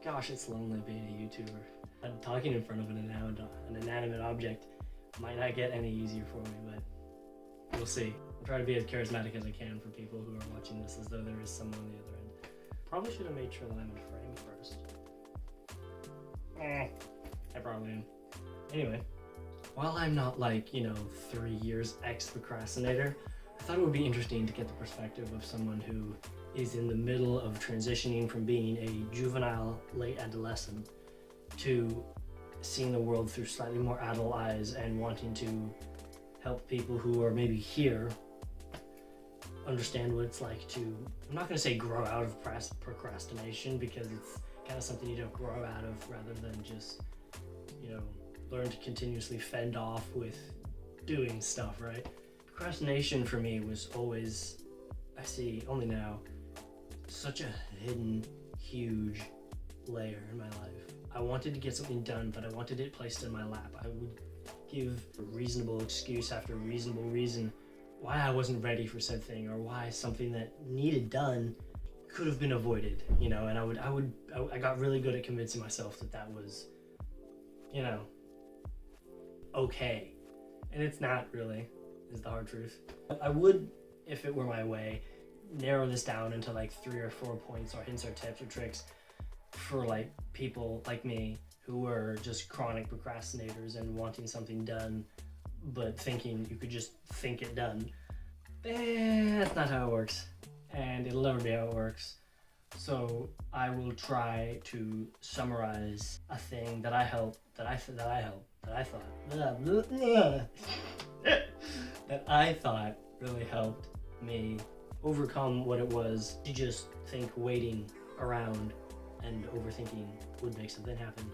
Gosh, it's lonely being a YouTuber. Talking in front of an inanimate object might not get any easier for me, but we'll see. I'll try to be as charismatic as I can for people who are watching this, as though there is someone on the other end. Probably should have made sure that I'm in frame first. I probably am. Anyway, while I'm not like, 3 years ex-procrastinator, I thought it would be interesting to get the perspective of someone who is in the middle of transitioning from being a juvenile late adolescent to seeing the world through slightly more adult eyes and wanting to help people who are maybe here understand what it's like to, I'm not going to say grow out of procrastination, because it's kind of something you don't grow out of, rather than just, learn to continuously fend off with doing stuff, right? Procrastination for me was always, I see only now, such a hidden, huge layer in my life. I wanted to get something done, but I wanted it placed in my lap. I would give a reasonable excuse after reasonable reason why I wasn't ready for said thing, or why something that needed done could have been avoided, and I got really good at convincing myself that was, okay. And it's not really, is the hard truth. I would, if it were my way, narrow this down into like 3 or 4 points or hints or tips or tricks for like people like me who are just chronic procrastinators and wanting something done, but thinking you could just think it done. That's not how it works, and it'll never be how it works. So I will try to summarize a thing that I thought really helped me overcome what it was to just think waiting around and overthinking would make something happen.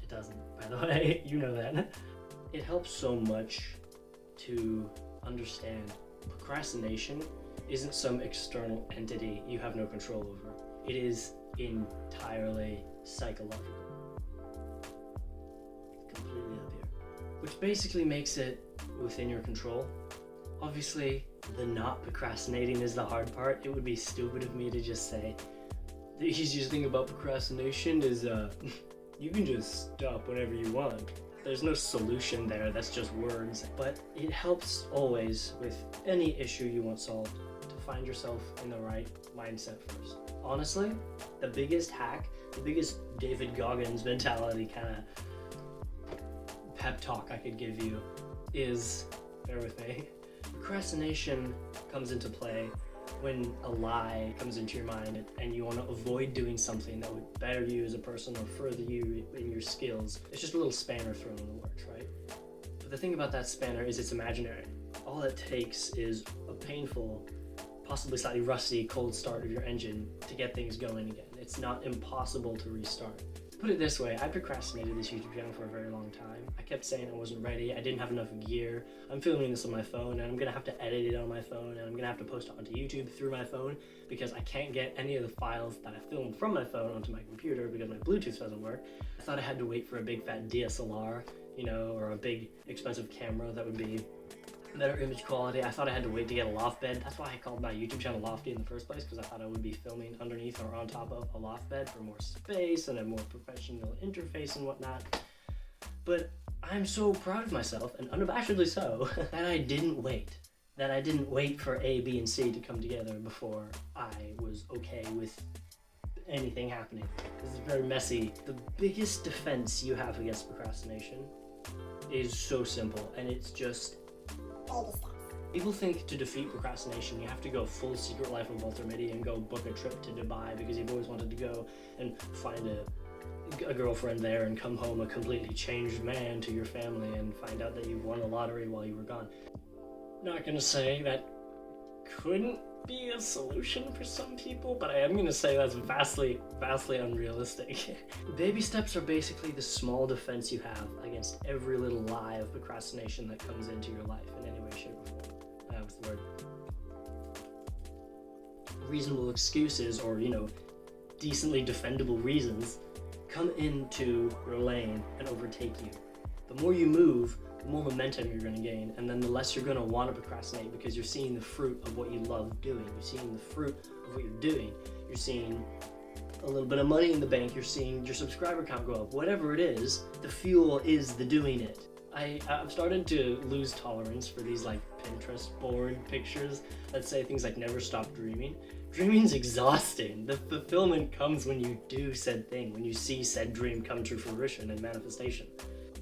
It doesn't, by the way, you know that. It helps so much to understand procrastination isn't some external entity you have no control over. It is entirely psychological. Completely up here. Which basically makes it within your control. Obviously, the not procrastinating is the hard part. It would be stupid of me to just say, the easiest thing about procrastination is you can just stop whenever you want. There's no solution there, that's just words. But it helps always with any issue you want solved to find yourself in the right mindset first. Honestly, the biggest hack, the biggest David Goggins mentality kind of pep talk I could give you is, bear with me, procrastination comes into play when a lie comes into your mind and you want to avoid doing something that would better you as a person or further you in your skills. It's just a little spanner thrown in the works, right? But the thing about that spanner is it's imaginary. All it takes is a painful, possibly slightly rusty, cold start of your engine to get things going again. It's not impossible to restart. Put it this way, I procrastinated this YouTube channel for a very long time. I kept saying I wasn't ready, I didn't have enough gear. I'm filming this on my phone, and I'm gonna have to edit it on my phone, and I'm gonna have to post it onto YouTube through my phone, because I can't get any of the files that I filmed from my phone onto my computer because my Bluetooth doesn't work. I thought I had to wait for a big fat DSLR, or a big expensive camera that would be better image quality. I thought I had to wait to get a loft bed. That's why I called my YouTube channel Lofty in the first place, because I thought I would be filming underneath or on top of a loft bed for more space and a more professional interface and whatnot. But I'm so proud of myself, and unabashedly so, that I didn't wait. That I didn't wait for A, B, and C to come together before I was okay with anything happening. This is very messy. The biggest defense you have against procrastination is so simple, and it's just baby steps. People think to defeat procrastination, you have to go full Secret Life of Walter Mitty and go book a trip to Dubai because you've always wanted to go and find a girlfriend there and come home a completely changed man to your family and find out that you won the lottery while you were gone. Not gonna say that couldn't be a solution for some people, but I am gonna say that's vastly unrealistic. Baby steps are basically the small defense you have against every little lie of procrastination that comes into your life in any way, shape, or form. What's the word? Reasonable excuses, or decently defendable reasons, come into your lane and overtake you. The more you move, the more momentum you're going to gain, and then the less you're going to want to procrastinate, because you're seeing the fruit of what you love doing. You're seeing the fruit of what you're doing. You're seeing a little bit of money in the bank, you're seeing your subscriber count go up. Whatever it is, the fuel is the doing it. I've started to lose tolerance for these like Pinterest board pictures that say things like never stop dreaming. Dreaming's exhausting. The fulfillment comes when you do said thing, when you see said dream come to fruition and manifestation.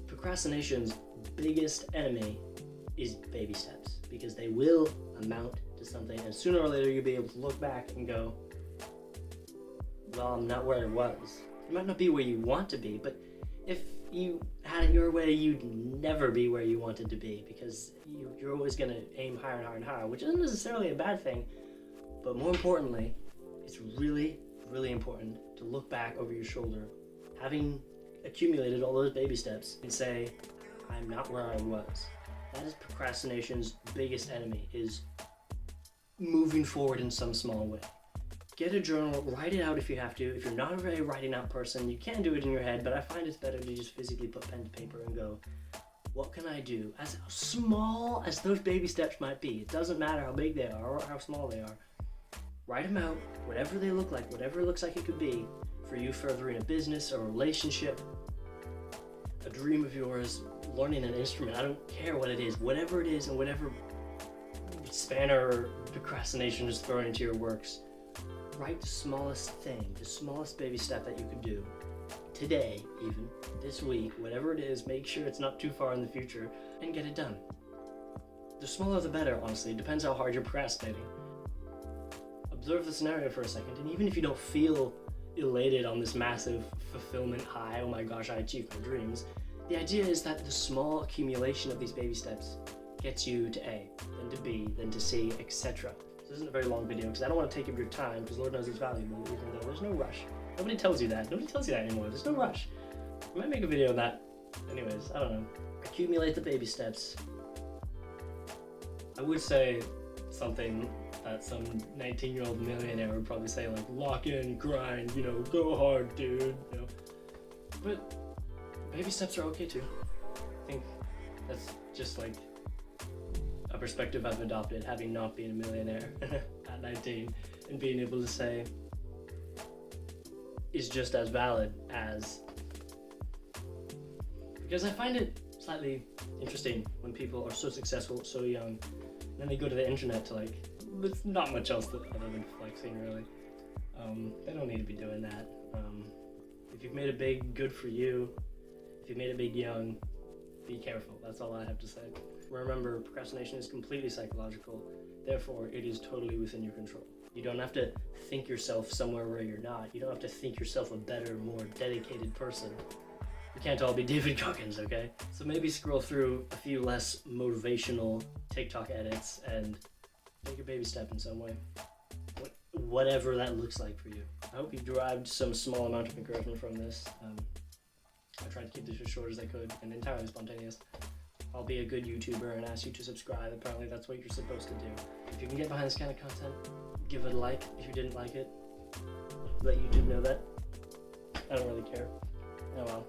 Procrastination's biggest enemy is baby steps, because they will amount to something, and sooner or later you'll be able to look back and go, well, I'm not where I was. You might not be where you want to be, but if you had it your way, you'd never be where you wanted to be, because you're always going to aim higher and higher and higher, which isn't necessarily a bad thing. But more importantly, it's really, really important to look back over your shoulder, having accumulated all those baby steps, and say, I'm not where I was. That is procrastination's biggest enemy, is moving forward in some small way. Get a journal, write it out if you have to. If you're not a very writing out person, you can do it in your head, but I find it's better to just physically put pen to paper and go, what can I do? As small as those baby steps might be, it doesn't matter how big they are or how small they are. Write them out, whatever they look like, whatever it looks like it could be, for you furthering a business or a relationship, a dream of yours, learning an instrument, I don't care what it is, whatever it is and whatever spanner procrastination is thrown into your works. Write the smallest thing, the smallest baby step that you could do today, even this week, whatever it is, make sure it's not too far in the future, and get it done. The smaller the better, honestly. It depends how hard you're procrastinating. Observe the scenario for a second, and even if you don't feel elated on this massive fulfillment high, oh my gosh, I achieved my dreams, the idea is that the small accumulation of these baby steps gets you to A, then to B, then to C, etc. This isn't a very long video because I don't want to take up your time, because Lord knows it's valuable, even though there's no rush. Nobody tells you that. Nobody tells you that anymore. There's no rush. I might make a video on that. Anyways, I don't know. Accumulate the baby steps. I would say something that some 19-year-old millionaire would probably say, like, lock in, grind, go hard, dude, But baby steps are okay too. I think that's just like a perspective I've adopted, having not been a millionaire at 19, and being able to say is just as valid as, because I find it slightly interesting when people are so successful so young, and then they go to the internet to there's not much else other than flexing, really. They don't need to be doing that. If you've made it big, good for you. If you've made it big young, be careful. That's all I have to say. Remember, procrastination is completely psychological. Therefore, it is totally within your control. You don't have to think yourself somewhere where you're not. You don't have to think yourself a better, more dedicated person. We can't all be David Goggins, okay? So maybe scroll through a few less motivational TikTok edits and take a baby step in some way. Whatever that looks like for you. I hope you derived some small amount of encouragement from this. I tried to keep this as short as I could and entirely spontaneous. I'll be a good YouTuber and ask you to subscribe. Apparently that's what you're supposed to do. If you can get behind this kind of content, give it a like. If you didn't like it, let YouTube know that. I don't really care. Oh well.